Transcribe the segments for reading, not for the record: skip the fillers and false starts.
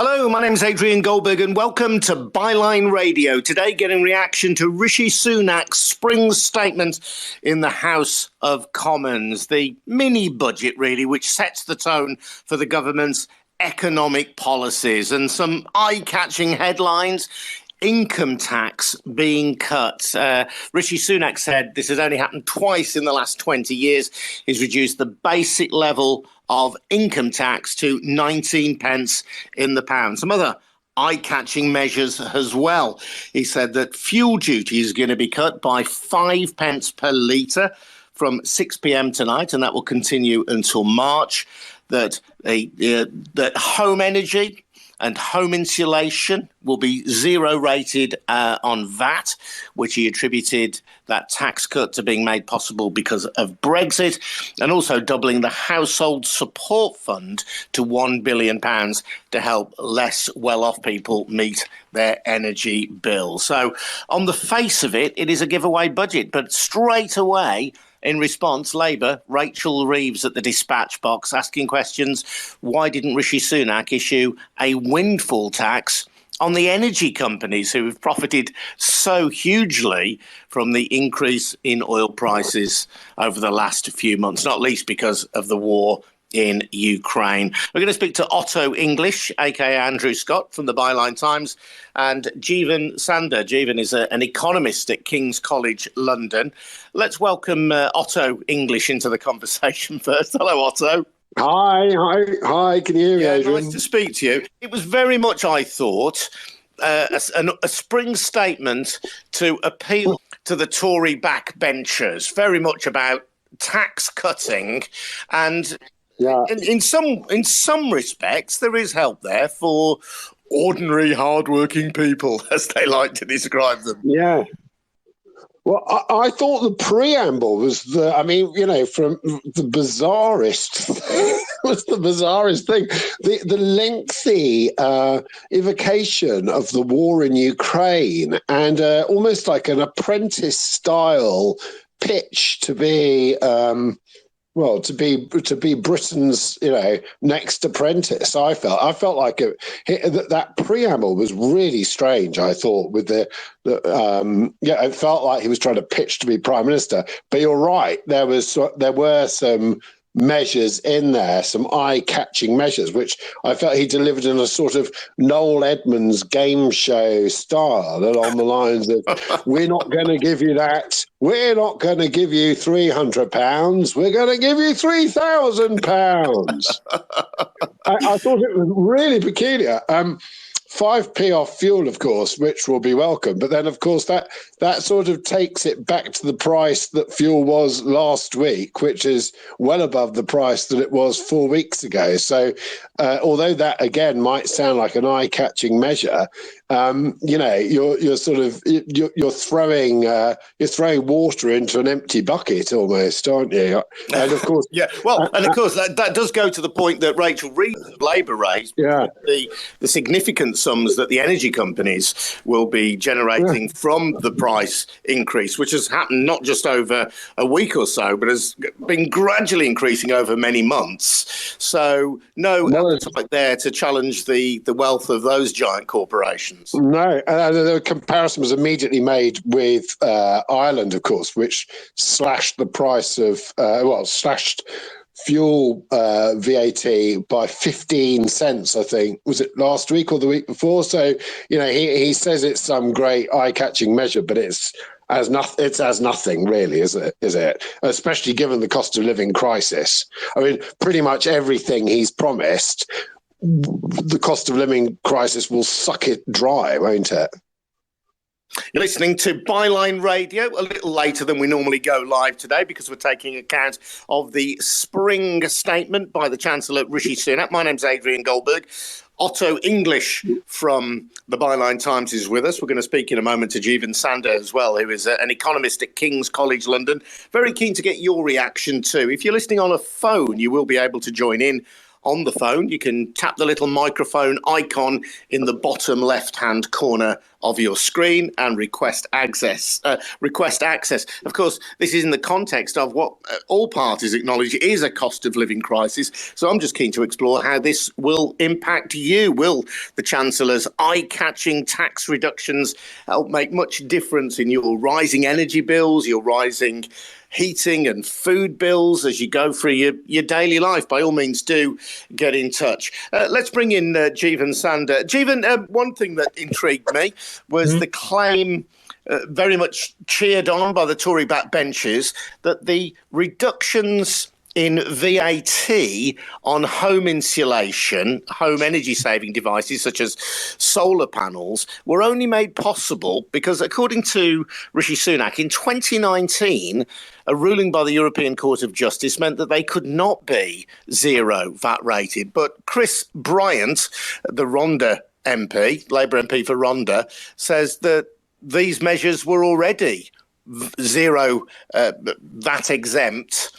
Hello, my name is Adrian Goldberg and welcome to Byline Radio. Today getting reaction to Rishi Sunak's spring statement in the House of Commons. The mini budget really, which sets the tone for the government's economic policies, and some eye-catching headlines. Income tax being cut. Rishi Sunak said this has only happened twice in the last 20 years. He's reduced the basic level of income tax to 19 pence in the pound. Some other eye-catching measures as well. He said that fuel duty is going to be cut by 5 pence per litre from 6 p.m. tonight, and that will continue until March. That home energy and home insulation will be zero rated on VAT, which he attributed that tax cut to being made possible because of Brexit, and also doubling the household support fund to £1 billion to help less well-off people meet their energy bills. So on the face of it, it is a giveaway budget, but straight away, in response, Labour, Rachel Reeves at the dispatch box asking questions, why didn't Rishi Sunak issue a windfall tax on the energy companies who have profited so hugely from the increase in oil prices over the last few months, not least because of the war in Ukraine. We're going to speak to Otto English, aka Andrew Scott from the Byline Times, and Jeevun Sandher. Jeevun is an economist at King's College London. Let's welcome Otto English into the conversation first. Hello, Otto. Hi. Can you hear me, Adrian? Nice to speak to you. It was very much, I thought, a spring statement to appeal to the Tory backbenchers, very much about tax cutting, and in some respects, there is help there for ordinary, hardworking people, as they like to describe them. Yeah. Well, I thought the preamble was from the bizarrest was the bizarrest thing. The lengthy evocation of the war in Ukraine and almost like an apprentice-style pitch to be to be Britain's, next apprentice. I felt like that preamble was really strange. I thought with it felt like he was trying to pitch to be prime minister. But you're right, there were some measures in there, some eye-catching measures, which I felt he delivered in a sort of Noel Edmonds game show style, along the lines of, we're not going to give you that, we're not going to give you £300, we're going to give you £3,000. I thought it was really peculiar. 5p off fuel, of course, which will be welcome. But then, of course, that sort of takes it back to the price that fuel was last week, which is well above the price that it was 4 weeks ago. So although that, again, might sound like an eye-catching measure, you're throwing water into an empty bucket almost, aren't you? And of course, that does go to the point that Rachel Reeves of Labour raised. Yeah, the significant sums that the energy companies will be generating from the price increase, which has happened not just over a week or so, but has been gradually increasing over many months. So no appetite there to challenge the wealth of those giant corporations. No, the comparison was immediately made with Ireland, of course, which slashed the price of slashed fuel VAT by 15 cents, I think. Was it last week or the week before? So, he says it's some great eye-catching measure, but it's as nothing really, is it? Especially given the cost of living crisis. I mean, pretty much everything he's promised, the cost of living crisis will suck it dry, won't it? You're listening to Byline Radio, a little later than we normally go live today because we're taking account of the spring statement by the Chancellor Rishi Sunak. My name's Adrian Goldberg. Otto English from the Byline Times is with us. We're going to speak in a moment to Jeevun Sandher as well, who is an economist at King's College London. Very keen to get your reaction too. If you're listening on a phone, you will be able to join in on the phone, you can tap the little microphone icon in the bottom left-hand corner of your screen and request access. Of course, this is in the context of what all parties acknowledge is a cost of living crisis. So I'm just keen to explore how this will impact you. Will the Chancellor's eye-catching tax reductions help make much difference in your rising energy bills, your rising heating and food bills as you go through your daily life? By all means, do get in touch. Let's bring in Jeevun Sandher. Jeevun, one thing that intrigued me was the claim, very much cheered on by the Tory backbenchers, that the reductions in VAT on home insulation, home energy saving devices such as solar panels, were only made possible because, according to Rishi Sunak, in 2019, a ruling by the European Court of Justice meant that they could not be zero VAT rated. But Chris Bryant, the Rhondda MP, Labour MP for Rhondda, says that these measures were already zero VAT exempt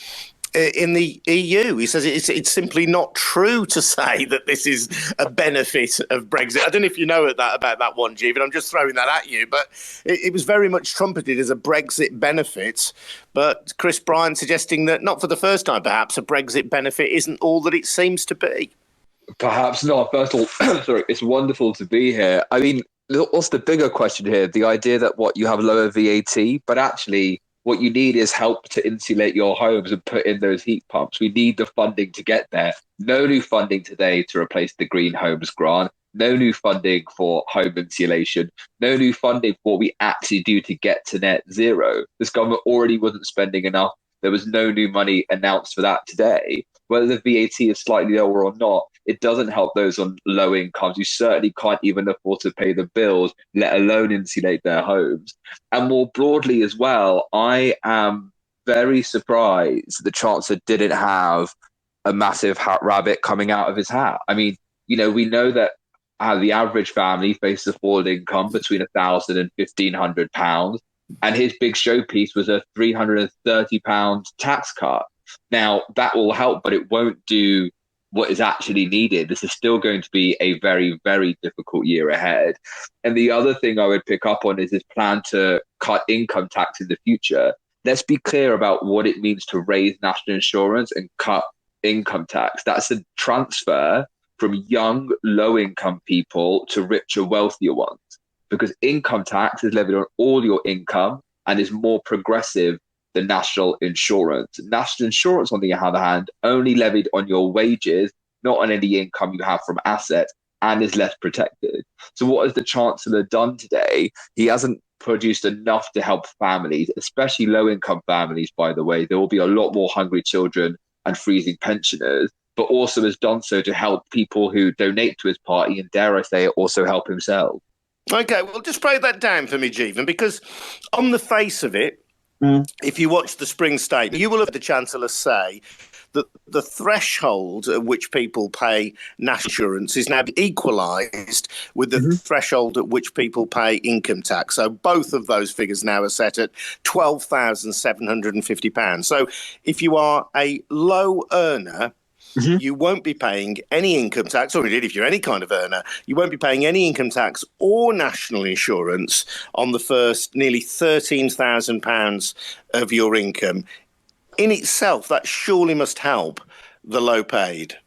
in the EU. He says it's simply not true to say that this is a benefit of Brexit. I don't know if you know about that one, Jeevun. I'm just throwing that at you. But it was very much trumpeted as a Brexit benefit. But Chris Bryant suggesting that, not for the first time perhaps, a Brexit benefit isn't all that it seems to be. Perhaps not. First of all, sorry, it's wonderful to be here. I mean, what's the bigger question here? The idea that you have lower VAT, but actually what you need is help to insulate your homes and put in those heat pumps. We need the funding to get there. No new funding today to replace the Green Homes Grant. No new funding for home insulation. No new funding for what we actually do to get to net zero. This government already wasn't spending enough. There was no new money announced for that today. Whether the VAT is slightly lower or not, it doesn't help those on low incomes. You certainly can't even afford to pay the bills, let alone insulate their homes. And more broadly as well, I am very surprised the Chancellor didn't have a massive rabbit coming out of his hat. I mean, we know that the average family faces a fall in income between £1,000 and £1,500. And his big showpiece was a £330 tax cut. Now, that will help, but it won't do what is actually needed. This is still going to be a very, very difficult year ahead. And the other thing I would pick up on is his plan to cut income tax in the future. Let's be clear about what it means to raise national insurance and cut income tax. That's a transfer from young, low-income people to richer, wealthier ones, because income tax is levied on all your income and is more progressive than national insurance. National insurance, on the other hand, only levied on your wages, not on any income you have from assets, and is less protected. So what has the Chancellor done today? He hasn't produced enough to help families, especially low-income families, by the way. There will be a lot more hungry children and freezing pensioners, but also has done so to help people who donate to his party and, dare I say it, also help himself. OK, well, just break that down for me, Jeevun, because on the face of it, if you watch the spring statement, you will have the Chancellor say that the threshold at which people pay national insurance is now equalised with the threshold at which people pay income tax. So both of those figures now are set at £12,750. So if you are a low earner, you won't be paying any income tax, or indeed if you're any kind of earner, you won't be paying any income tax or national insurance on the first nearly £13,000 of your income. In itself, that surely must help the low paid.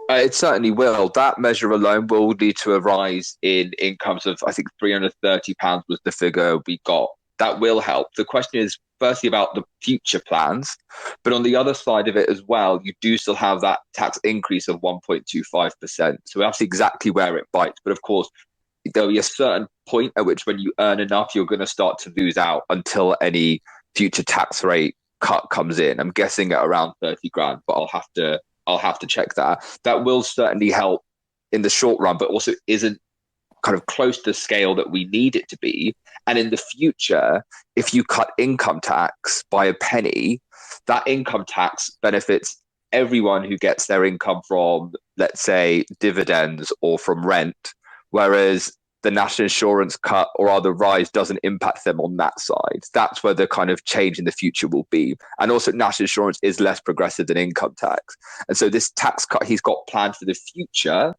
It certainly will. That measure alone will lead to a rise in incomes of, I think, £330 was the figure we got. That will help. The question is, firstly, about the future plans. But on the other side of it as well, you do still have that tax increase of 1.25%. So that's exactly where it bites. But of course, there'll be a certain point at which when you earn enough, you're going to start to lose out until any future tax rate cut comes in. I'm guessing at around 30 grand, but I'll have to check that. That will certainly help in the short run, but also isn't kind of close to the scale that we need it to be. And in the future, if you cut income tax by a penny, that income tax benefits everyone who gets their income from, let's say, dividends or from rent, whereas the national insurance cut or other rise doesn't impact them on that side. That's where the kind of change in the future will be. And also national insurance is less progressive than income tax. And so this tax cut he's got planned for the future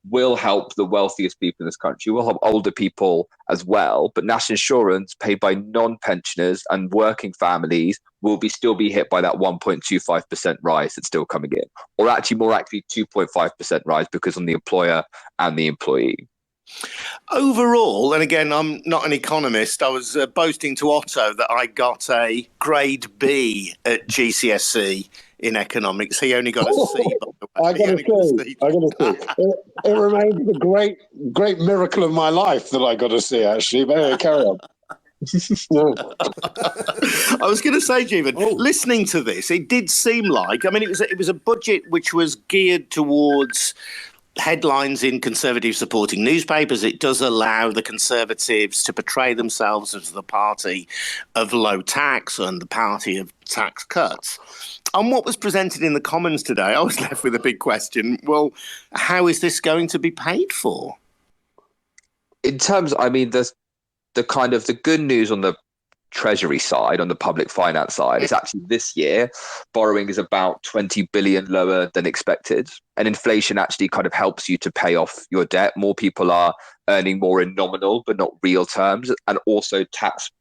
will help the wealthiest people in this country, will help older people as well. But national insurance paid by non-pensioners and working families will still be hit by that 1.25% rise that's still coming in, or actually more likely 2.5% rise because on the employer and the employee. Overall, and again, I'm not an economist, I was boasting to Otto that I got a grade B at GCSE in economics. He only got a C, by the way. I got a C. It remains the great miracle of my life that I got a C, actually. But anyway, carry on. I was going to say, Jeevun, listening to this, it did seem like, I mean, it was a budget which was geared towards headlines in Conservative supporting newspapers. It does allow the Conservatives to portray themselves as the party of low tax and the party of tax cuts. On what was presented in the Commons today, I was left with a big question. Well, how is this going to be paid for? In terms, I mean, the kind of the good news on the Treasury side, on the public finance side, is actually this year borrowing is about 20 billion lower than expected, and inflation actually kind of helps you to pay off your debt. More people are earning more in nominal but not real terms, and also tax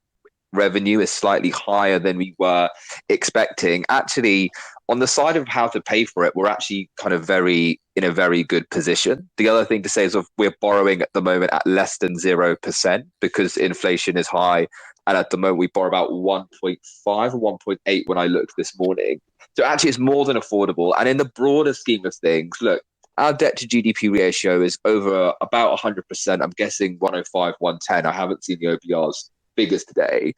revenue is slightly higher than we were expecting. Actually, on the side of how to pay for it, we're actually kind of in a very good position. The other thing to say is we're borrowing at the moment at less than 0% because inflation is high. And at the moment, we borrow about 1.5 or 1.8 when I looked this morning. So actually, it's more than affordable. And in the broader scheme of things, look, our debt to GDP ratio is over about 100%. I'm guessing 105, 110. I haven't seen the OBR's figures today.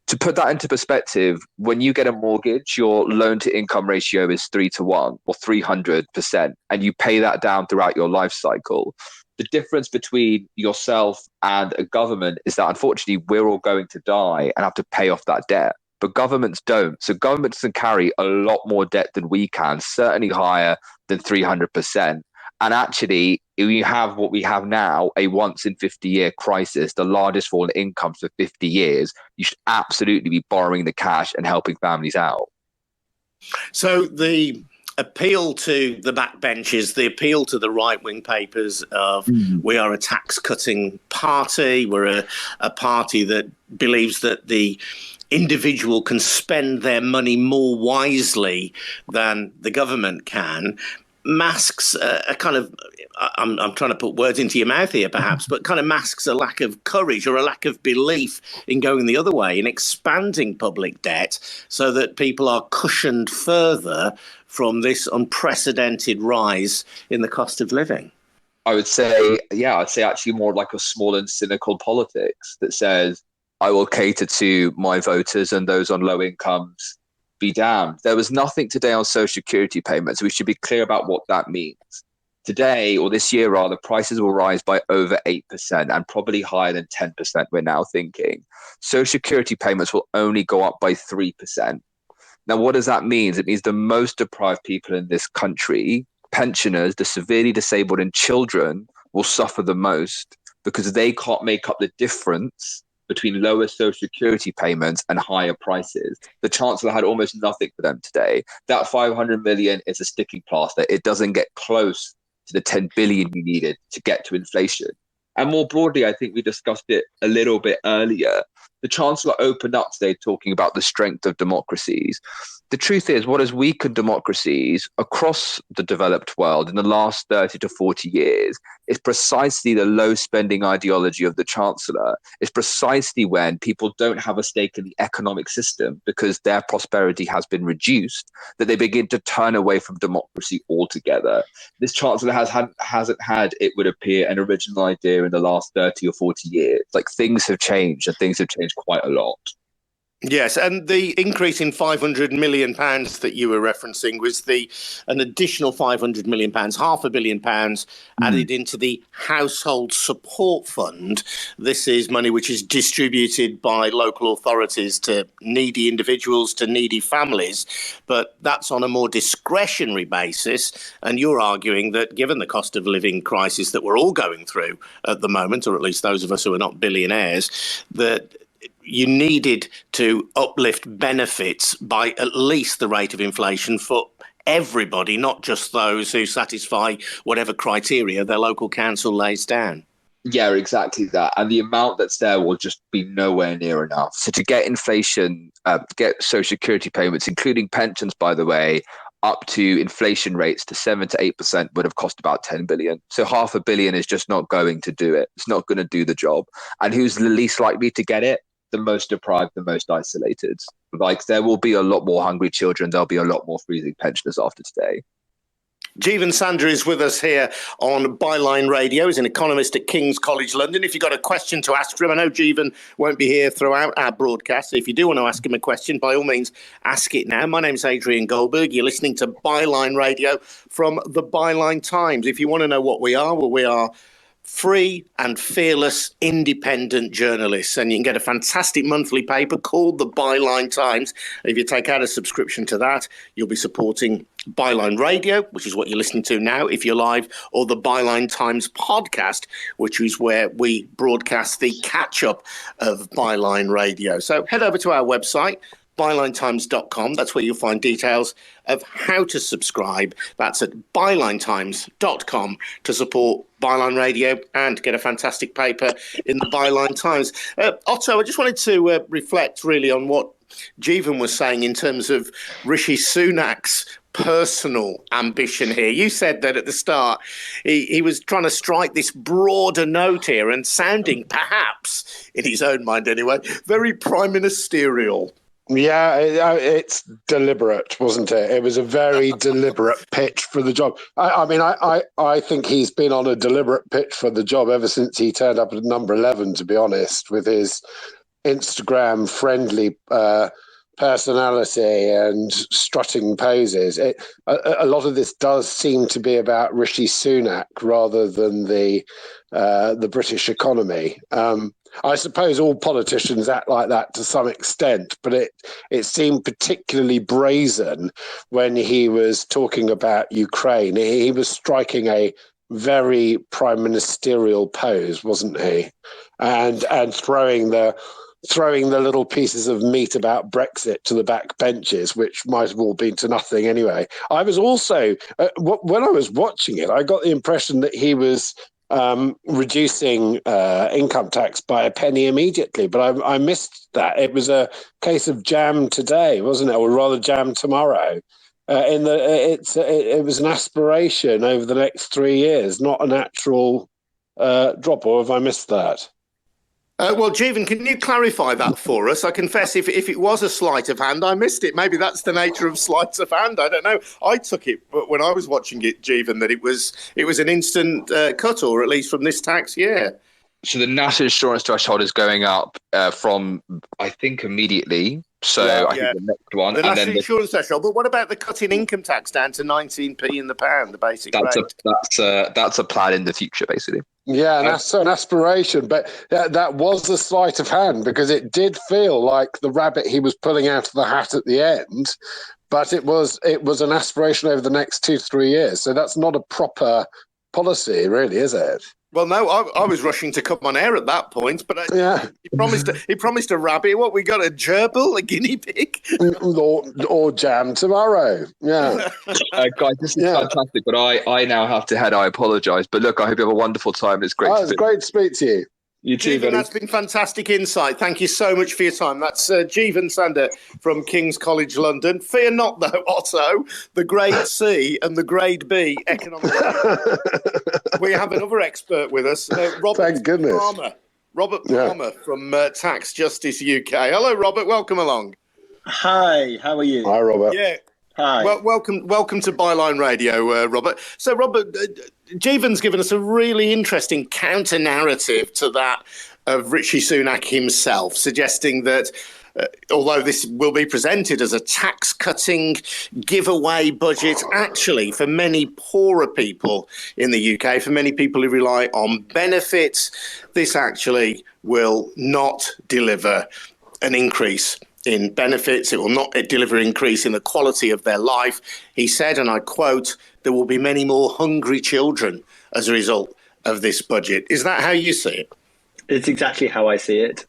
To put that into perspective, when you get a mortgage, your loan to income ratio is 3-1 or 300%, and you pay that down throughout your life cycle. The difference between yourself and a government is that unfortunately we're all going to die and have to pay off that debt, but governments don't. So governments can carry a lot more debt than we can, certainly higher than 300%. And actually, if you have what we have now, a once in 50-year crisis, the largest fall in incomes for 50 years, you should absolutely be borrowing the cash and helping families out. So the appeal to the backbenchers, the appeal to the right-wing papers of we are a tax-cutting party, we're a party that believes that the individual can spend their money more wisely than the government can, masks a kind of, I'm trying to put words into your mouth here perhaps, but kind of masks a lack of courage or a lack of belief in going the other way, in expanding public debt so that people are cushioned further from this unprecedented rise in the cost of living. I'd say actually more like a small and cynical politics that says, I will cater to my voters and those on low incomes be damned. There was nothing today on social security payments. We should be clear about what that means. Today, or this year rather, prices will rise by over 8% and probably higher than 10%, we're now thinking. Social security payments will only go up by 3%. Now, what does that mean? It means the most deprived people in this country, pensioners, the severely disabled and children, will suffer the most because they can't make up the difference between lower social security payments and higher prices. The Chancellor had almost nothing for them today. That 500 million is a sticking plaster. It doesn't get close to the 10 billion you needed to get to inflation. And more broadly, I think we discussed it a little bit earlier. The Chancellor opened up today talking about the strength of democracies. The truth is, what has weakened democracies across the developed world in the last 30 to 40 years is precisely the low spending ideology of the Chancellor. It's precisely when people don't have a stake in the economic system because their prosperity has been reduced, that they begin to turn away from democracy altogether. This Chancellor hasn't had, it would appear, an original idea in the last 30 or 40 years. Like, things have changed, and things have changed quite a lot. Yes, and the increase in £500 million that you were referencing was an additional £500 million, £500 million added into the Household Support Fund. This is money which is distributed by local authorities to needy individuals, to needy families, but that's on a more discretionary basis. And you're arguing that given the cost of living crisis that we're all going through at the moment, or at least those of us who are not billionaires, that you needed to uplift benefits by at least the rate of inflation for everybody, not just those who satisfy whatever criteria their local council lays down. Yeah, exactly that. And the amount that's there will just be nowhere near enough. So to get inflation, get social security payments, including pensions, by the way, up to inflation rates to 7 to 8% would have cost about 10 billion. So £500 million is just not going to do it. It's not going to do the job. And who's the least likely to get it? The most deprived, the most isolated. Like, there will be a lot more hungry children. There'll be a lot more freezing pensioners after today. Jeevun Sandher is with us here on Byline Radio. He's an economist at King's College London. If you've got a question to ask for him, I know Jeevun won't be here throughout our broadcast. So if you do want to ask him a question, by all means, ask it now. My name's Adrian Goldberg. You're listening to Byline Radio from the Byline Times. If you want to know what we are, well, we are free and fearless independent journalists, and you can get a fantastic monthly paper called the Byline Times. If you take out a subscription to that, you'll be supporting Byline Radio, which is what you're listening to now if you're live, or the Byline Times podcast, which is where we broadcast the catch-up of Byline Radio. So head over to our website, bylinetimes.com. That's where you'll find details of how to subscribe. That's at bylinetimes.com to support Byline Radio and get a fantastic paper in the Byline Times. Otto, I just wanted to reflect really on what Jeevun was saying in terms of Rishi Sunak's personal ambition here. You said that at the start he was trying to strike this broader note here and sounding, perhaps, in his own mind anyway, very prime ministerial. Yeah, it's deliberate, wasn't it? It was a very deliberate pitch for the job. I think he's been on a deliberate pitch for the job ever since he turned up at number 11, to be honest, with his Instagram-friendly personality and strutting poses. A lot of this does seem to be about Rishi Sunak rather than the British economy. I suppose all politicians act like that to some extent, but it seemed particularly brazen when he was talking about Ukraine. He was striking a very prime ministerial pose, wasn't he? And throwing the little pieces of meat about Brexit to the back benches, which might have all been to nothing anyway. I was also, when I was watching it, I got the impression that he was reducing income tax by a penny immediately, but I missed that. It was a case of jam today, wasn't it, or rather jam tomorrow. It was an aspiration over the next 3 years, not an actual drop. Or have I missed that? Well, Jeevun, can you clarify that for us? I confess, if it was a sleight of hand, I missed it. Maybe that's the nature of sleights of hand. I don't know. I took it when I was watching it, Jeevun, that it was an instant cut, or at least from this tax year. So the national insurance threshold is going up from, I think, immediately. So yeah, I think the next one. The national insurance threshold. But what about the cut in income tax down to 19p in the pound, the basic rate? That's a plan in the future, basically. Yeah, and that's an aspiration, but that was a sleight of hand, because it did feel like the rabbit he was pulling out of the hat at the end, but it was an aspiration over the next 2 to 3 years. So that's not a proper policy, really, is it? Well, no, I was rushing to come on air at that point, but he promised a rabbit. What, we got a gerbil, a guinea pig? or jam tomorrow. Yeah. Guys, this is fantastic, but I now have to head. I apologise. But look, I hope you have a wonderful time. It's great. It's great to speak to you. You too, buddy. That's been fantastic insight. Thank you so much for your time. That's Jeevun Sandher from King's College London. Fear not, though, Otto, the grade C and the grade B economics. We have another expert with us, Thank goodness. Robert Palmer from Tax Justice UK. Hello, Robert. Welcome along. Hi. How are you? Hi, Robert. Yeah. Hi. Well, welcome to Byline Radio, Robert. So, Robert, Jeevun's given us a really interesting counter-narrative to that of Rishi Sunak himself, suggesting that although this will be presented as a tax-cutting giveaway budget, actually, for many poorer people in the UK, for many people who rely on benefits, this actually will not deliver an increase in benefits. It will not deliver an increase in the quality of their life. He said, and I quote, "There will be many more hungry children as a result of this budget." Is that how you see it? It's exactly how I see it.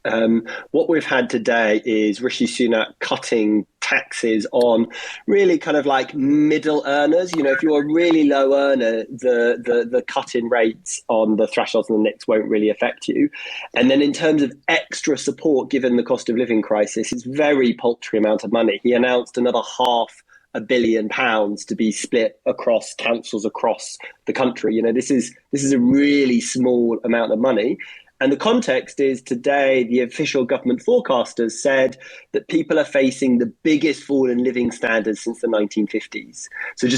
What we've had today is Rishi Sunak cutting taxes on really kind of like middle earners. You know, if you're a really low earner, the cut in rates on the thresholds and the NICs won't really affect you. And then in terms of extra support, given the cost of living crisis, it's very paltry amount of money. He announced another £500 million to be split across councils across the country. You know, this is a really small amount of money. And the context is today, the official government forecasters said that people are facing the biggest fall in living standards since the 1950s. So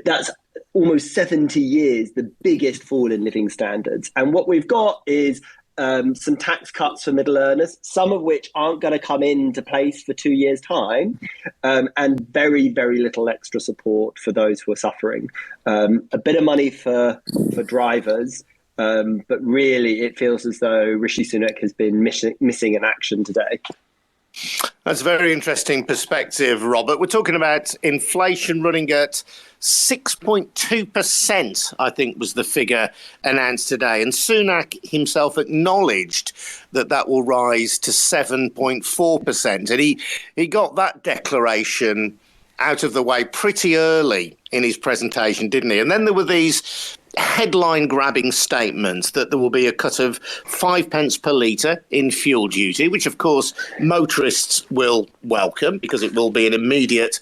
that's almost 70 years, the biggest fall in living standards. And what we've got is some tax cuts for middle earners, some of which aren't going to come into place for 2 years' time, and very, very little extra support for those who are suffering. A bit of money for drivers. But really, it feels as though Rishi Sunak has been missing in action today. That's a very interesting perspective, Robert. We're talking about inflation running at 6.2%, I think was the figure announced today. And Sunak himself acknowledged that will rise to 7.4%. And he got that declaration out of the way pretty early in his presentation, didn't he? And then there were these headline-grabbing statements that there will be a cut of 5 pence per litre in fuel duty, which, of course, motorists will welcome because it will be an immediate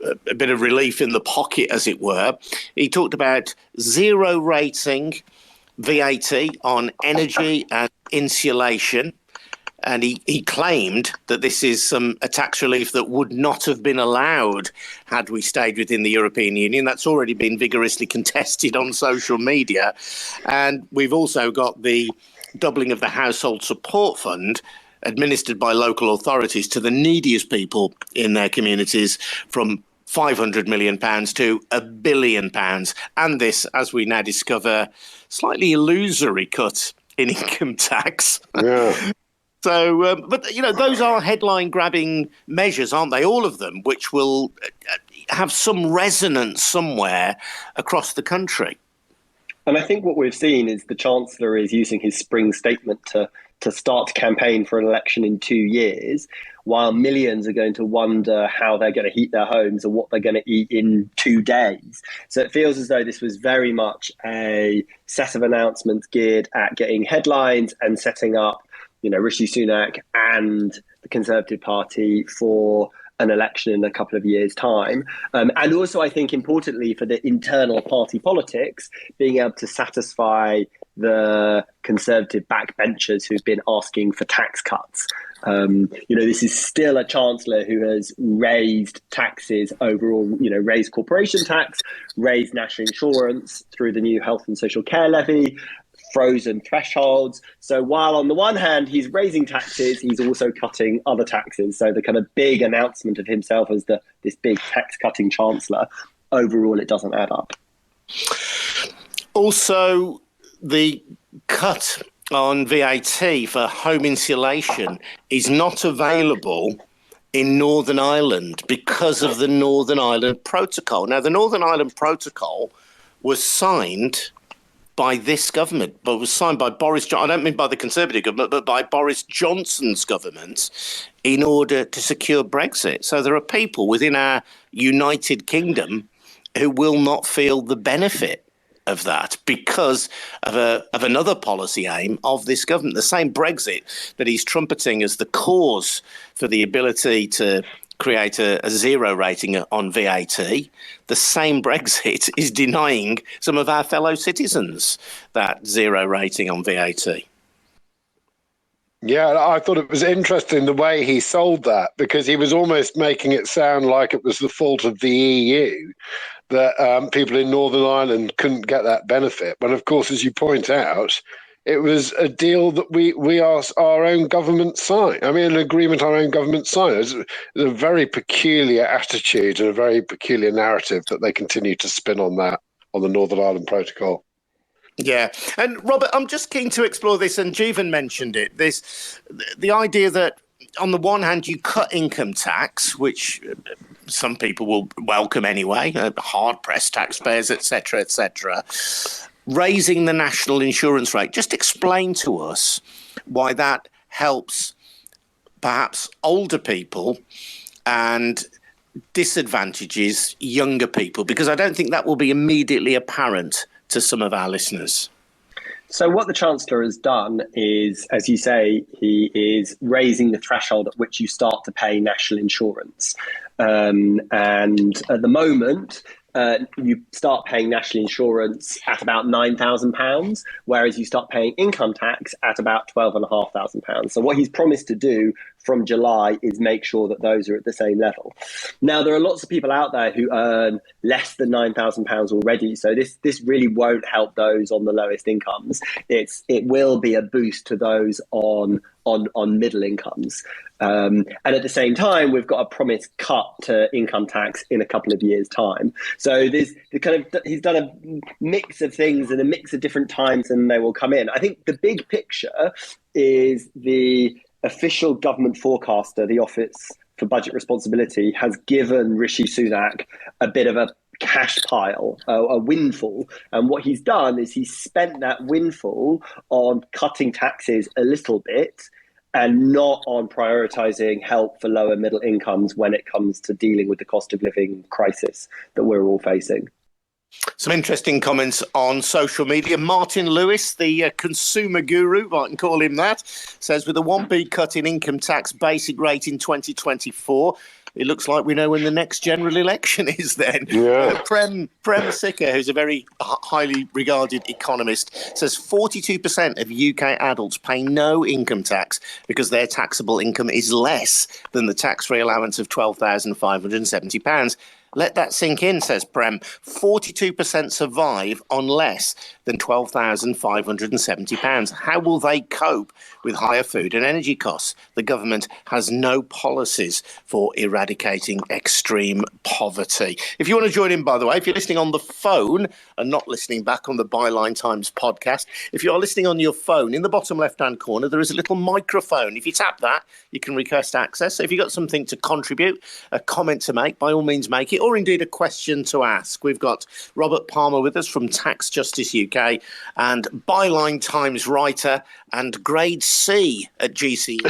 a bit of relief in the pocket, as it were. He talked about zero rating VAT on energy and insulation. And he claimed that this is a tax relief that would not have been allowed had we stayed within the European Union. That's already been vigorously contested on social media. And we've also got the doubling of the household support fund administered by local authorities to the neediest people in their communities from £500 million to £1 billion. And this, as we now discover, slightly illusory cut in income tax. Yeah. So, but, you know, those are headline-grabbing measures, aren't they? All of them, which will have some resonance somewhere across the country. And I think what we've seen is the Chancellor is using his spring statement to start to campaign for an election in 2 years, while millions are going to wonder how they're going to heat their homes and what they're going to eat in 2 days. So it feels as though this was very much a set of announcements geared at getting headlines and setting up, you know, Rishi Sunak and the Conservative Party for an election in a couple of years' time. And also, I think, importantly, for the internal party politics, being able to satisfy the Conservative backbenchers who've been asking for tax cuts. You know, this is still a Chancellor who has raised taxes overall, you know, raised corporation tax, raised national insurance through the new health and social care levy, frozen thresholds. So while on the one hand he's raising taxes, he's also cutting other taxes. So the kind of big announcement of himself as this big tax cutting chancellor, overall it doesn't add up. Also, the cut on VAT for home insulation is not available in Northern Ireland because of the Northern Ireland Protocol. Now, the Northern Ireland Protocol was signed by this government, but was signed by Boris Johnson. I don't mean by the Conservative government, but by Boris Johnson's government in order to secure Brexit. So there are people within our United Kingdom who will not feel the benefit of that because of another policy aim of this government, the same Brexit that he's trumpeting as the cause for the ability to create a zero rating on VAT. The same Brexit is denying some of our fellow citizens that zero rating on VAT. Yeah, I thought it was interesting the way he sold that, because he was almost making it sound like it was the fault of the EU that people in Northern Ireland couldn't get that benefit. But of course, as you point out, It was a deal that we asked our own government sign. I mean, an agreement our own government signed. It's a very peculiar attitude and a very peculiar narrative that they continue to spin on that, on the Northern Ireland Protocol. Yeah. And Robert, I'm just keen to explore this, and Jeevun mentioned it, the idea that on the one hand, you cut income tax, which some people will welcome anyway, hard-pressed taxpayers, etc., etc., raising the national insurance rate. Just explain to us why that helps perhaps older people and disadvantages younger people, because I don't think that will be immediately apparent to some of our listeners. So what the Chancellor has done is, as you say, he is raising the threshold at which you start to pay national insurance. And at the moment, you start paying national insurance at about £9,000, whereas you start paying income tax at about £12,500. So what he's promised to do from July is make sure that those are at the same level. Now, there are lots of people out there who earn less than £9,000 already. So this really won't help those on the lowest incomes. It will be a boost to those on middle incomes. And at the same time, we've got a promised cut to income tax in a couple of years' time. So he's done a mix of things and a mix of different times, and they will come in. I think the big picture is the official government forecaster, the Office for Budget Responsibility, has given Rishi Sunak a bit of a cash pile, a windfall. And what he's done is he's spent that windfall on cutting taxes a little bit and not on prioritising help for lower middle incomes when it comes to dealing with the cost of living crisis that we're all facing. Some interesting comments on social media. Martin Lewis, the consumer guru, if I can call him that, says with a 1p cut in income tax basic rate in 2024, it looks like we know when the next general election is then. Yeah. Prem Sikka, who's a very highly regarded economist, says 42% of UK adults pay no income tax because their taxable income is less than the tax-free allowance of £12,570. Let that sink in, says Prem. 42% survive on less than £12,570. How will they cope with higher food and energy costs? The government has no policies for eradicating extreme poverty. If you want to join in, by the way, if you're listening on the phone and not listening back on the Byline Times podcast, if you are listening on your phone, in the bottom left-hand corner, there is a little microphone. If you tap that, you can request access. So if you've got something to contribute, a comment to make, by all means make it, or indeed a question to ask. We've got Robert Palmer with us from Tax Justice UK and Byline Times writer and grade C at GC.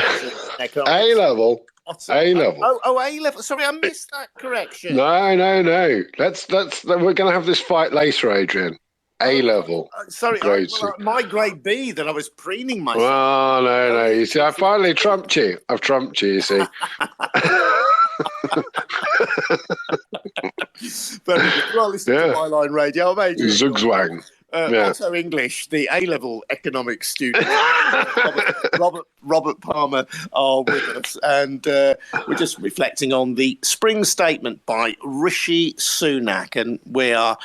A-level. A-level. Oh, A-level. Sorry, I missed that correction. No. We're going to have this fight later, Adrian. A-level. Sorry, my grade B that I was preening myself. Oh, no. You see, I finally trumped you. I've trumped you, you see. Very good. Well, listen to Byline Radio. I'm Adrian. Zugzwang. Otto English, the A-level economics student, Robert Palmer are with us, and we're just reflecting on the spring statement by Rishi Sunak, and we are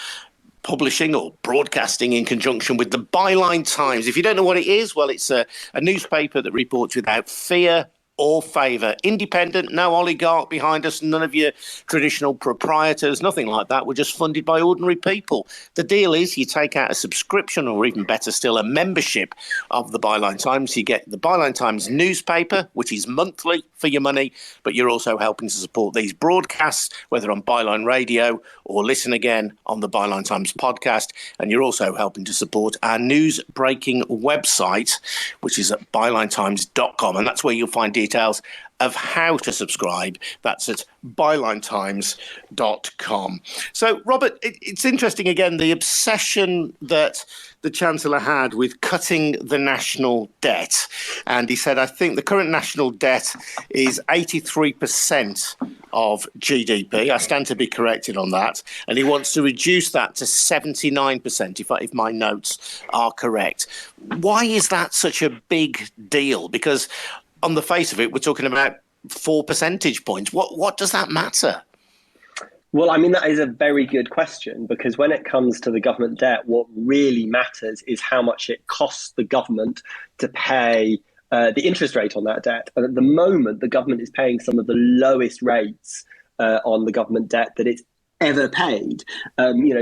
publishing or broadcasting in conjunction with the Byline Times. If you don't know what it is, well, it's a newspaper that reports without fear or favour. Independent, no oligarch behind us, none of your traditional proprietors, nothing like that. We're just funded by ordinary people. The deal is you take out a subscription, or even better still, a membership of the Byline Times. You get the Byline Times newspaper, which is monthly for your money, but you're also helping to support these broadcasts, whether on Byline Radio or listen again on the Byline Times podcast. And you're also helping to support our news breaking website, which is at bylinetimes.com. And that's where you'll find details of how to subscribe. That's at bylinetimes.com. So, Robert, it's interesting, again, the obsession that the Chancellor had with cutting the national debt. And he said, I think the current national debt is 83% of GDP. I stand to be corrected on that. And he wants to reduce that to 79%, if my notes are correct. Why is that such a big deal? Because on the face of it, we're talking about 4 percentage points. What does that matter? Well, I mean, that is a very good question, because when it comes to the government debt, what really matters is how much it costs the government to pay the interest rate on that debt. And at the moment, the government is paying some of the lowest rates on the government debt that it's ever paid.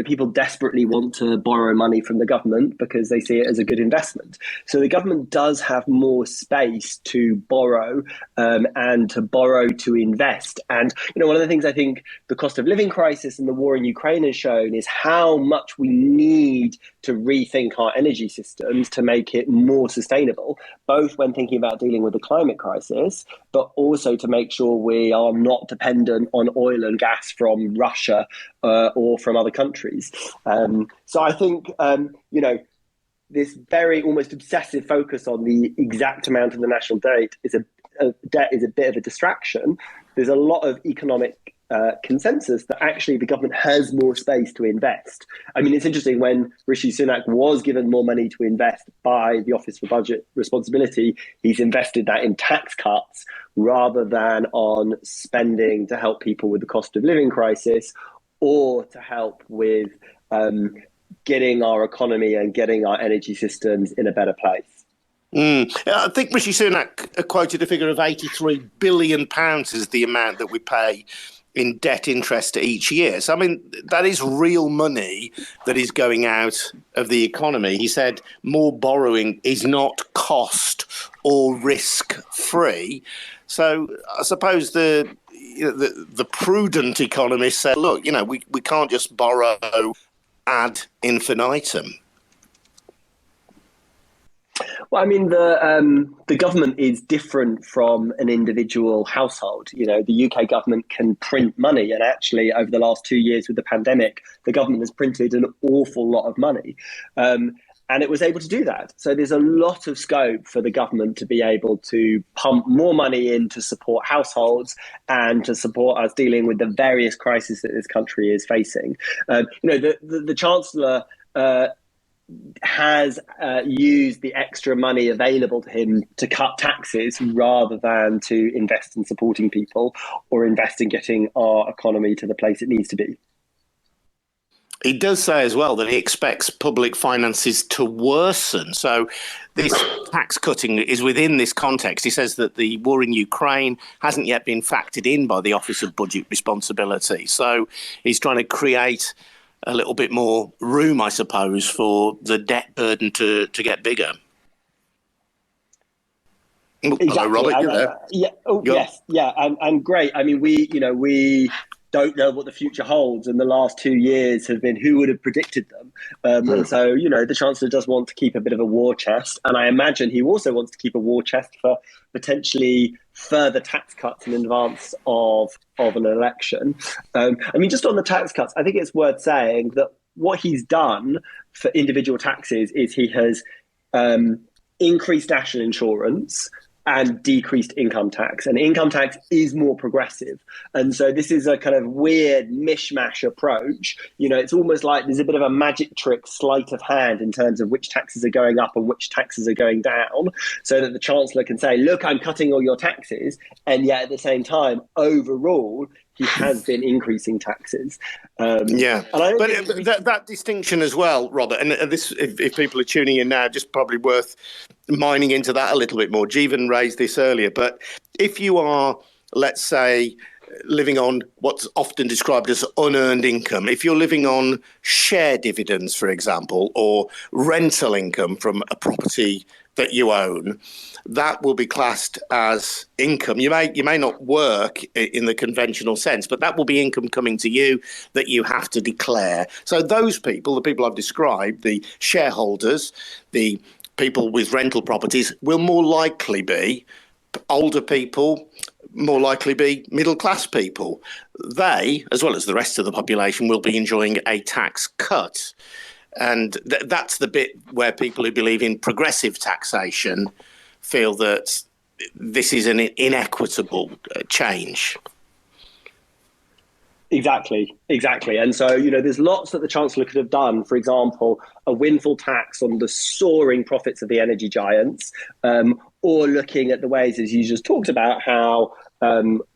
People desperately want to borrow money from the government because they see it as a good investment. So the government does have more space to borrow and to borrow to invest. And, one of the things I think the cost of living crisis and the war in Ukraine has shown is how much we need to rethink our energy systems to make it more sustainable, both when thinking about dealing with the climate crisis, but also to make sure we are not dependent on oil and gas from Russia or from other countries. So I think, this very almost obsessive focus on the exact amount of the national debt is a bit of a distraction. There's a lot of economic consensus that actually the government has more space to invest. I mean, it's interesting, when Rishi Sunak was given more money to invest by the Office for Budget Responsibility, he's invested that in tax cuts rather than on spending to help people with the cost of living crisis or to help with getting our economy and getting our energy systems in a better place. I think Rishi Sunak quoted a figure of £83 billion as the amount that we pay in debt interest each year. So, I mean, that is real money that is going out of the economy. He said more borrowing is not cost or risk-free. So I suppose the prudent economists said, look, we can't just borrow ad infinitum. Well, I mean, the government is different from an individual household. The UK government can print money, and actually over the last 2 years with the pandemic, the government has printed an awful lot of money. And it was able to do that. So there's a lot of scope for the government to be able to pump more money in to support households and to support us dealing with the various crises that this country is facing. The Chancellor has used the extra money available to him to cut taxes rather than to invest in supporting people or invest in getting our economy to the place it needs to be. He does say as well that he expects public finances to worsen. So this tax cutting is within this context. He says that the war in Ukraine hasn't yet been factored in by the Office of Budget Responsibility. So he's trying to create a little bit more room, I suppose, for the debt burden to get bigger. Exactly. Hello, Robert, you there? Yeah. Oh, yes. Yeah. And great. I mean, we don't know what the future holds, and the last 2 years have been who would have predicted them. And so, the Chancellor does want to keep a bit of a war chest, and I imagine he also wants to keep a war chest for potentially further tax cuts in advance of an election. I mean, just on the tax cuts, I think it's worth saying that what he's done for individual taxes is he has increased national insurance and decreased income tax. And income tax is more progressive. And so this is a kind of weird mishmash approach. It's almost like there's a bit of a magic trick sleight of hand in terms of which taxes are going up and which taxes are going down, so that the Chancellor can say, look, I'm cutting all your taxes. And yet at the same time, overall, he has been increasing taxes. But that distinction as well, Robert, and this, if people are tuning in now, just probably worth mining into that a little bit more. Jeevun raised this earlier, but if you are, let's say, living on what's often described as unearned income, if you're living on share dividends, for example, or rental income from a property that you own, that will be classed as income. You may not work in the conventional sense, but that will be income coming to you that you have to declare. So those people, the people I've described, the shareholders, the people with rental properties, will more likely be older people, more likely be middle-class people. They, as well as the rest of the population, will be enjoying a tax cut. And that's the bit where people who believe in progressive taxation feel that this is an inequitable change. Exactly. And so, there's lots that the Chancellor could have done. For example, a windfall tax on the soaring profits of the energy giants, or looking at the ways, as you just talked about, how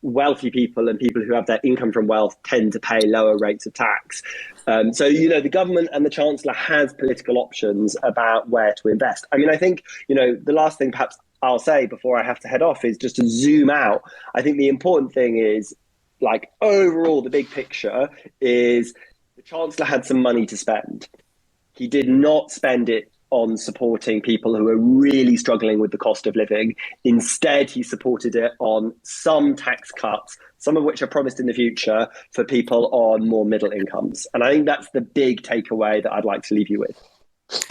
wealthy people and people who have their income from wealth tend to pay lower rates of tax. So, the government and the Chancellor has political options about where to invest. I mean, I think, the last thing perhaps I'll say before I have to head off is just to zoom out. I think the important thing is, overall, the big picture is the Chancellor had some money to spend. He did not spend it on supporting people who are really struggling with the cost of living. Instead, he supported it on some tax cuts, some of which are promised in the future for people on more middle incomes. And I think that's the big takeaway that I'd like to leave you with.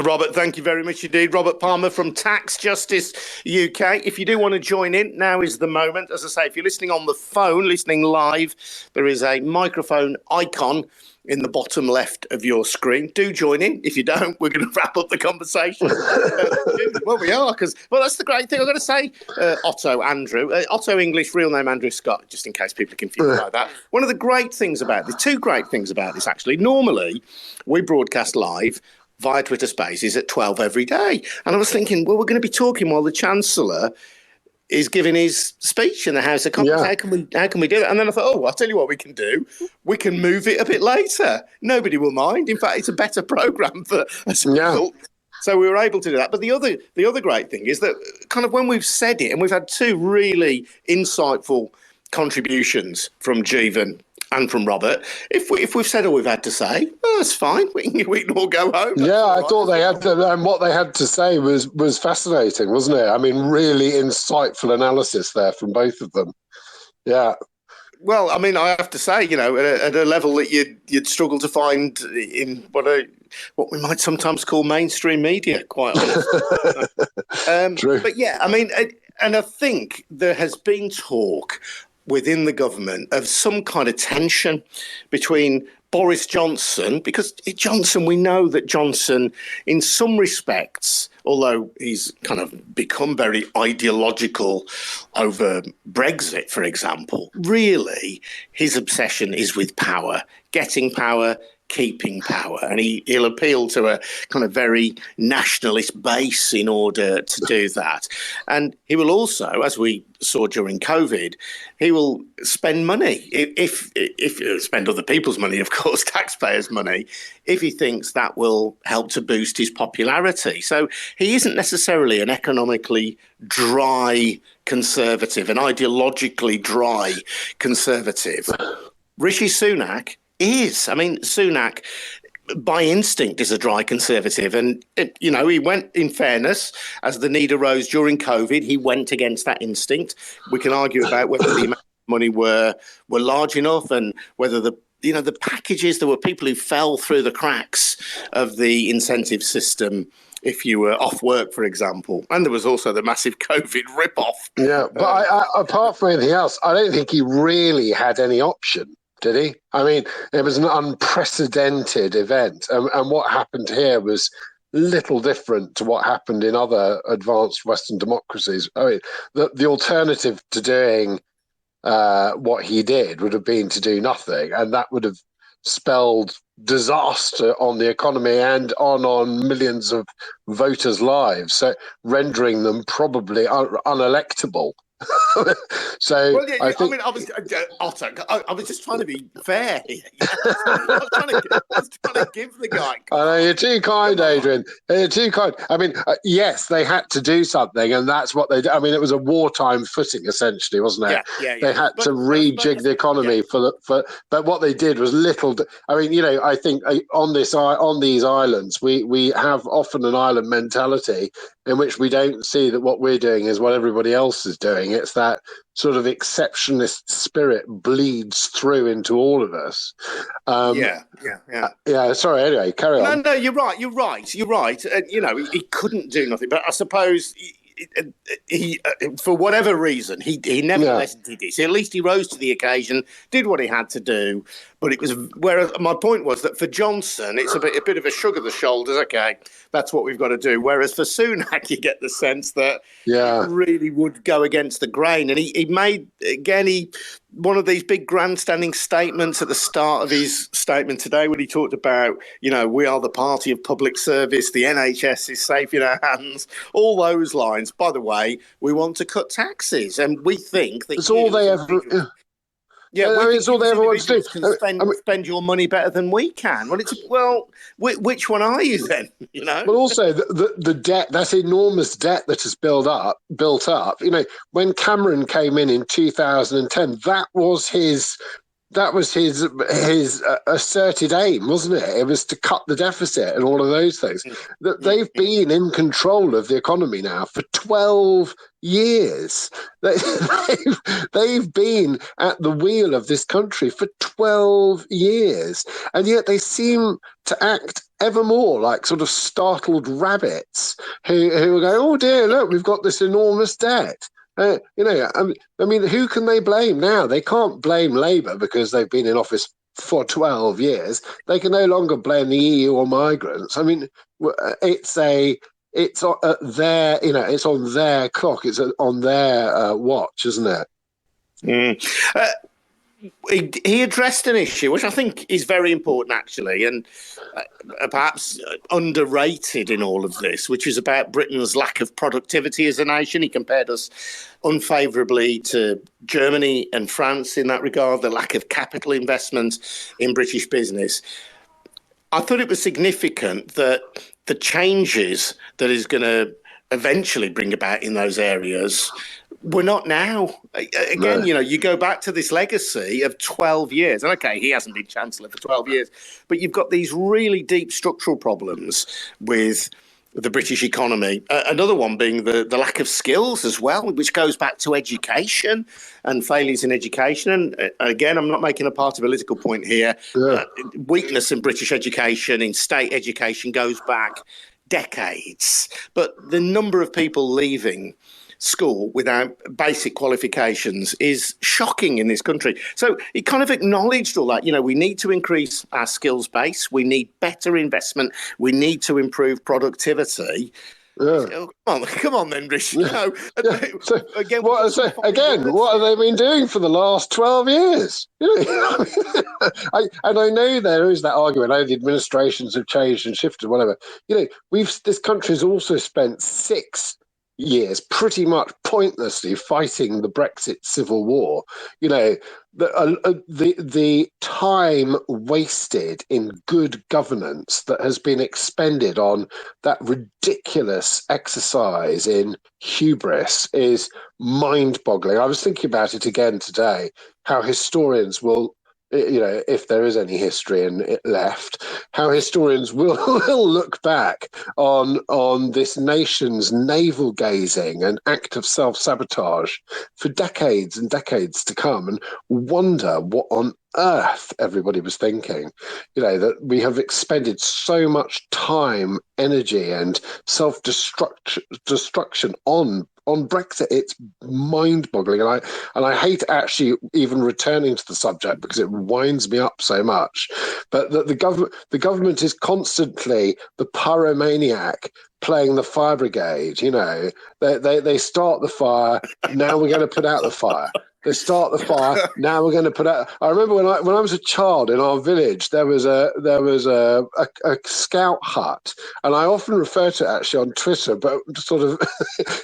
Robert, thank you very much indeed. Robert Palmer from Tax Justice UK. If you do want to join in, now is the moment. As I say, if you're listening on the phone, listening live, there is a microphone icon in the bottom left of your screen. Do join in. If you don't, we're going to wrap up the conversation. Well, we are, because, that's the great thing. I've got to say, Otto English, real name Andrew Scott, just in case people are confused by that. One of the great things about this, two great things about this, actually. Normally, we broadcast live via Twitter Spaces at 12 every day. And I was thinking, well, we're going to be talking while the Chancellor is giving his speech in the House of Commons. Yeah. How can we do that? And then I thought, I'll tell you what we can do. We can move it a bit later. Nobody will mind. In fact, it's a better programme for us. Yeah. So we were able to do that. But the other great thing is that kind of when we've said it, and we've had two really insightful contributions from Jeevun and from Robert, if we've said all we've had to say, that's fine. We can all go home. Yeah, I thought they had to, and what they had to say was fascinating, wasn't it? I mean, really insightful analysis there from both of them. Yeah. Well, I mean, I have to say, at a level that you'd struggle to find in what we might sometimes call mainstream media, quite honestly. True. But yeah, I mean, and I think there has been talk within the government of some kind of tension between Boris Johnson, because we know that Johnson, in some respects, although he's kind of become very ideological over Brexit, for example, really his obsession is with power, getting power, keeping power, and he'll appeal to a kind of very nationalist base in order to do that. And he will also, as we saw during COVID, he will spend money, if spend other people's money, of course, taxpayers' money, if he thinks that will help to boost his popularity. So he isn't necessarily an economically dry conservative, an ideologically dry conservative. Rishi Sunak is. I mean, Sunak, by instinct, is a dry conservative. And, he went, in fairness, as the need arose during COVID, he went against that instinct. We can argue about whether the amount of money were large enough and whether the packages, there were people who fell through the cracks of the incentive system if you were off work, for example. And there was also the massive COVID rip-off. Yeah, but I, apart from anything else, I don't think he really had any option. Did he? I mean, it was an unprecedented event. And what happened here was little different to what happened in other advanced Western democracies. I mean, the alternative to doing what he did would have been to do nothing. And that would have spelled disaster on the economy and on millions of voters' lives, so rendering them probably unelectable. So well, yeah, Otto, I was just trying to be fair here. I was trying to give the guy. I know, you're too kind, Adrian. You're too kind. I mean, yes, they had to do something, and that's what they did. I mean, it was a wartime footing, essentially, wasn't it? Yeah. They had to rejig the economy but what they did was little. I mean, I think on these islands, we have often an island mentality in which we don't see that what we're doing is what everybody else is doing. It's that sort of exceptionist spirit bleeds through into all of us. Yeah. Sorry. Anyway, carry on. No. You're right. He couldn't do nothing, but I suppose he for whatever reason, he nevertheless did it. So at least he rose to the occasion, did what he had to do. But it was, whereas my point was that for Johnson, it's a bit of a shrug of the shoulders. Okay, that's what we've got to do. Whereas for Sunak, you get the sense that he really would go against the grain. And he made, again, one of these big grandstanding statements at the start of his statement today when he talked about, we are the party of public service, the NHS is safe in our hands, all those lines. By the way, we want to cut taxes, and we think that it's all they ever. it's all they ever want to do. Can spend your money better than we can. Which one are you then? But also the debt, that enormous debt that has built up. When Cameron came in 2010, that was his asserted aim, wasn't it? It was to cut the deficit and all of those things. That they've been in control of the economy now for 12 years. They've been at the wheel of this country for 12 years, and yet they seem to act ever more like sort of startled rabbits who are going, oh dear, look, we've got this enormous debt. I mean, who can they blame now? They can't blame Labour because they've been in office for 12 years. They can no longer blame the EU or migrants. I mean, it's on their clock. It's on their watch, isn't it? He addressed an issue which I think is very important, actually, and perhaps underrated in all of this, which is about Britain's lack of productivity as a nation. He compared us unfavourably to Germany and France in that regard, the lack of capital investment in British business. I thought it was significant that the changes that is going to eventually bring about in those areas were not now. Again, you go back to this legacy of 12 years. And okay, he hasn't been Chancellor for 12 years, but you've got these really deep structural problems with the British economy. Another one being the lack of skills as well, which goes back to education and failures in education. And again, I'm not making a party political point here. Weakness in British education, in state education, goes back decades. But the number of people leaving school without basic qualifications is shocking in this country. So he kind of acknowledged all that. We need to increase our skills base. We need better investment. We need to improve productivity. Yeah. Come on then, Rishi. So, again, what have they been doing for the last 12 years? I know there is that argument, the administrations have changed and shifted, whatever. This country has also spent 6 years pretty much pointlessly fighting the Brexit civil war. The time wasted in good governance that has been expended on that ridiculous exercise in hubris is mind-boggling. I was thinking about it again today, how historians will, if there is any history in it left, how historians will look back on this nation's navel-gazing and act of self-sabotage for decades and decades to come, and wonder what on earth everybody was thinking. That we have expended so much time, energy, and self-destruction on Brexit. It's mind-boggling, and I hate actually even returning to the subject because it winds me up so much. But the government is constantly the pyromaniac playing the fire brigade. They start the fire, now we're going to put out the fire. They start the fire, now we're going to put out. I remember when I was a child in our village, there was a scout hut, and I often refer to it actually on Twitter, but sort of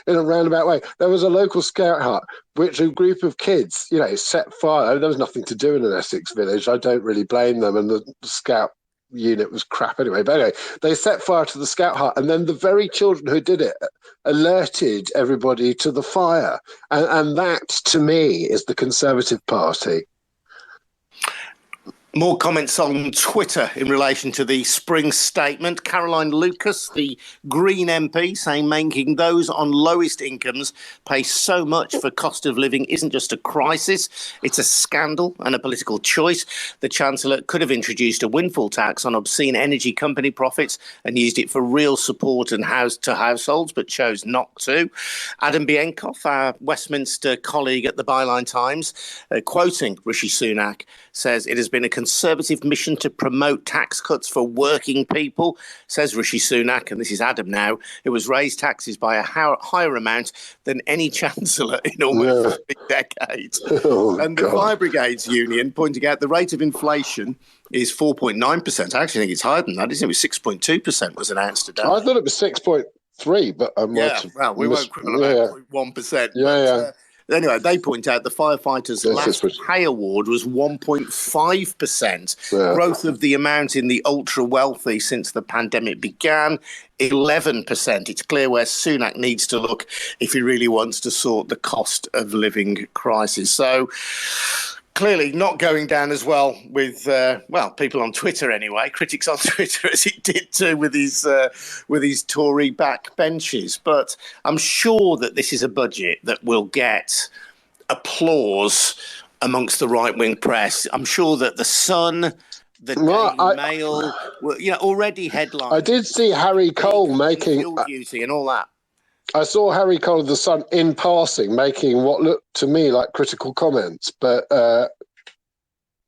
in a roundabout way. There was a local scout hut which a group of kids, set fire. There was nothing to do in an Essex village. I don't really blame them, and the scout unit was crap anyway. But anyway, they set fire to the scout hut, and then the very children who did it alerted everybody to the fire. And that, to me, is the Conservative Party. More comments on Twitter in relation to the spring statement. Caroline Lucas, the Green MP, saying making those on lowest incomes pay so much for cost of living isn't just a crisis, it's a scandal and a political choice. The Chancellor could have introduced a windfall tax on obscene energy company profits and used it for real support and to households, but chose not to. Adam Bienkov, our Westminster colleague at the Byline Times, quoting Rishi Sunak, says it has been a Conservative mission to promote tax cuts for working people, says Rishi Sunak, and this is Adam now, it was raised taxes by a higher amount than any Chancellor in almost 3 decades. And the Fire Brigades Union pointing out the rate of inflation is 4.9%. I actually think it's higher than that, isn't it? It was 6.2% was announced today. I thought it was 6.3, but I might yeah, well, we won't quibble about 0.1%. Anyway, they point out the firefighters' last pay award was 1.5%. Growth of the amount in the ultra-wealthy since the pandemic began, 11%. It's clear where Sunak needs to look if he really wants to sort the cost of living crisis. So clearly not going down as well with, people on Twitter anyway, critics on Twitter, as it did too with his Tory backbenches. But I'm sure that this is a budget that will get applause amongst the right-wing press. I'm sure that The Sun, the Daily Mail, already headlines. I did see Harry Cole making... Fuel duty and all that. I saw Harry Cole of The Sun in passing making what looked to me like critical comments, but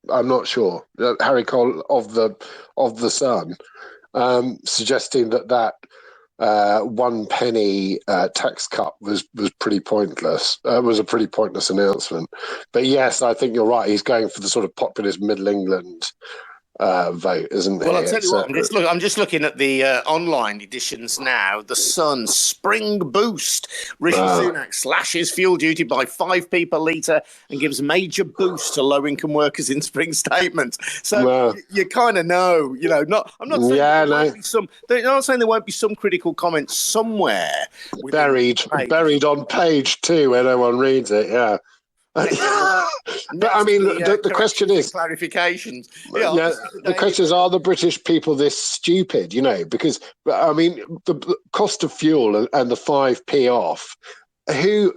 I'm not sure. Harry Cole of the Sun suggesting that 1 penny tax cut was pretty pointless. Was a pretty pointless announcement. But yes, I think you're right. He's going for the sort of populist Middle England vote, isn't it? Well, I'll tell you what, I'm just looking at the online editions now. The Sun, spring boost. Rishi Sunak slashes fuel duty by 5p per litre and gives major boost to low-income workers in spring statement. So you kind of know, I'm not saying won't be some. They're not saying there won't be some critical comments somewhere buried on page 2 where no one reads it. Yeah. But I mean, the question is clarifications. The question is, are the British people this stupid? Because I mean, the cost of fuel and the 5p off. Who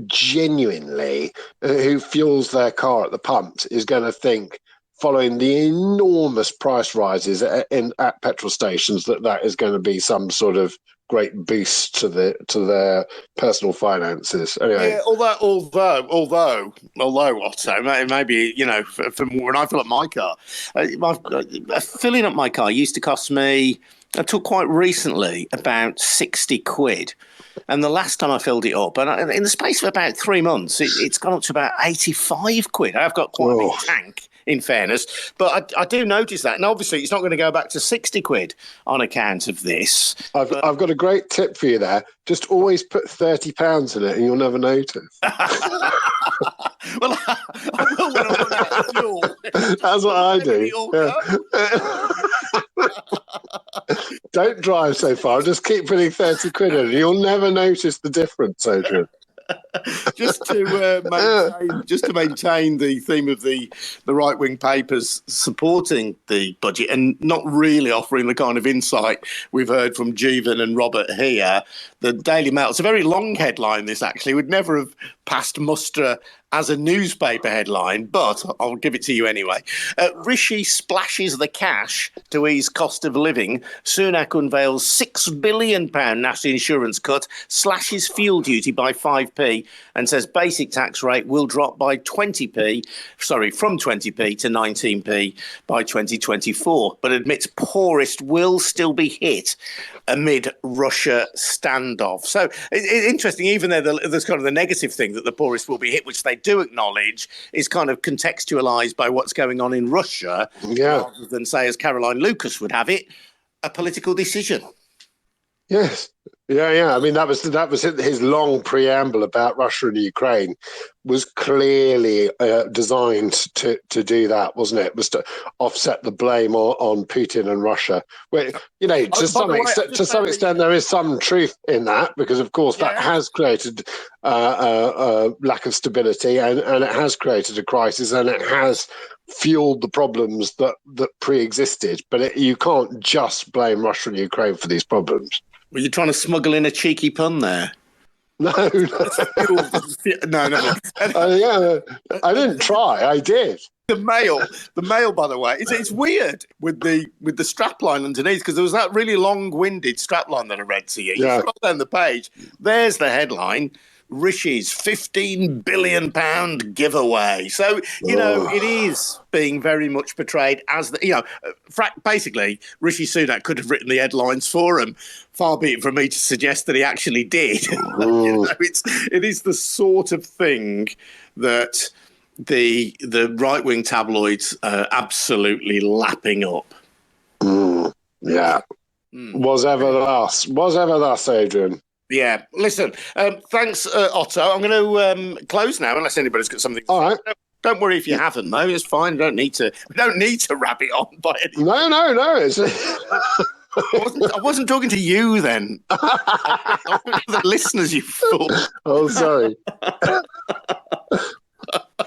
genuinely who fuels their car at the pumps is going to think, following the enormous price rises at petrol stations, that is going to be some sort of great boost to their personal finances. Anyway, although Otto, maybe from when I fill up my car, filling up my car used to cost me, until quite recently, about 60 quid. And the last time I filled it up, and in the space of about 3 months, it's gone up to about 85 quid. I've got quite a big tank, in fairness. But I do notice that. And obviously, it's not going to go back to 60 quid on account of this. I've got a great tip for you there. Just always put £30 in it and you'll never notice. Well, I will when I run out of fuel. That's what I do. Don't drive so far. Just keep putting 30 quid in. You'll never notice the difference, Adrian. just to maintain the theme of the right-wing papers supporting the budget and not really offering the kind of insight we've heard from Jeevun and Robert here. The Daily Mail, it's a very long headline, this actually, would never have passed muster as a newspaper headline, but I'll give it to you anyway. Rishi splashes the cash to ease cost of living. Sunak unveils £6 billion national insurance cut, slashes fuel duty by 5p, and says basic tax rate will drop by from 20p to 19p by 2024, but admits poorest will still be hit amid Russia standoff. So interesting, even though there's kind of the negative thing that the poorest will be hit, which they do acknowledge, is kind of contextualised by what's going on in Russia, rather than, say, as Caroline Lucas would have it, a political decision. Yes. Yeah. I mean, that was his long preamble about Russia and Ukraine was clearly designed to do that, wasn't it? It was to offset the blame on Putin and Russia. Where, to some extent, there is some truth in that, because, of course, that has created a lack of stability and it has created a crisis and it has fueled the problems that pre-existed. But you can't just blame Russia and Ukraine for these problems. Were you trying to smuggle in a cheeky pun there? No. No. I didn't try. I did. The Mail, by the way, it's weird with the strapline underneath, because there was that really long-winded strapline that I read to you. You scroll down the page. There's the headline. Rishi's £15 billion giveaway. So, it is being very much portrayed as basically, Rishi Sunak could have written the headlines for him. Far be it from me to suggest that he actually did. It is the sort of thing that the right-wing tabloids are absolutely lapping up. Yeah. Was ever thus, Adrian. Yeah. Listen, thanks, Otto. I'm going to close now, unless anybody's got something. All right. Don't worry if you haven't, though. It's fine. We don't need to wrap it on by any. No. It's... I wasn't talking to you then. The listeners, you fool. Oh, sorry. I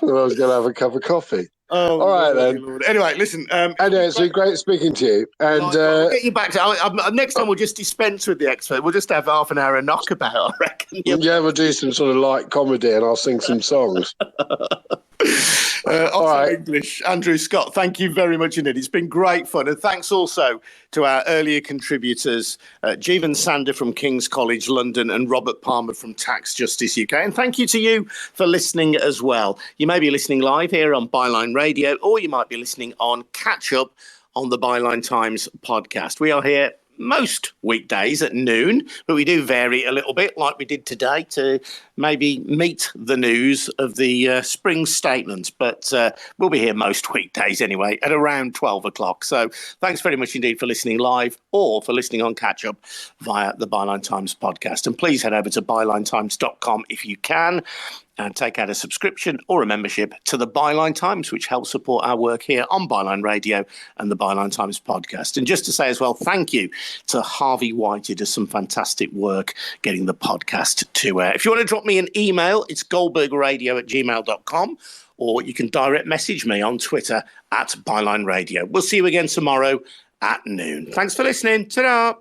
was going to have a cup of coffee. Oh, all right, then. Lord. Anyway, listen. Anyway, it's been great speaking to you. And I'll get you back to. Next time, we'll just dispense with the expert. We'll just have half an hour of knockabout, I reckon. Yeah, we'll do some sort of light comedy, and I'll sing some songs. Otto English, Andrew Scott, thank you very much indeed. It's been great fun. And thanks also to our earlier contributors, Jeevun Sandher from King's College London and Robert Palmer from Tax Justice UK. And thank you to you for listening as well. You may be listening live here on Byline Radio, or you might be listening on Catch Up on the Byline Times podcast. We are here most weekdays at noon, but we do vary a little bit, like we did today, to maybe meet the news of the spring statements. But we'll be here most weekdays anyway at around 12 o'clock. So thanks very much indeed for listening live or for listening on Catch Up via the Byline Times podcast. And please head over to bylinetimes.com if you can, and take out a subscription or a membership to the Byline Times, which helps support our work here on Byline Radio and the Byline Times podcast. And just to say as well, thank you to Harvey White, who does some fantastic work getting the podcast to air. If you want to drop me an email, it's goldbergradio@gmail.com, or you can direct message me on Twitter @Byline Radio. We'll see you again tomorrow at noon. Thanks for listening. Ta-da!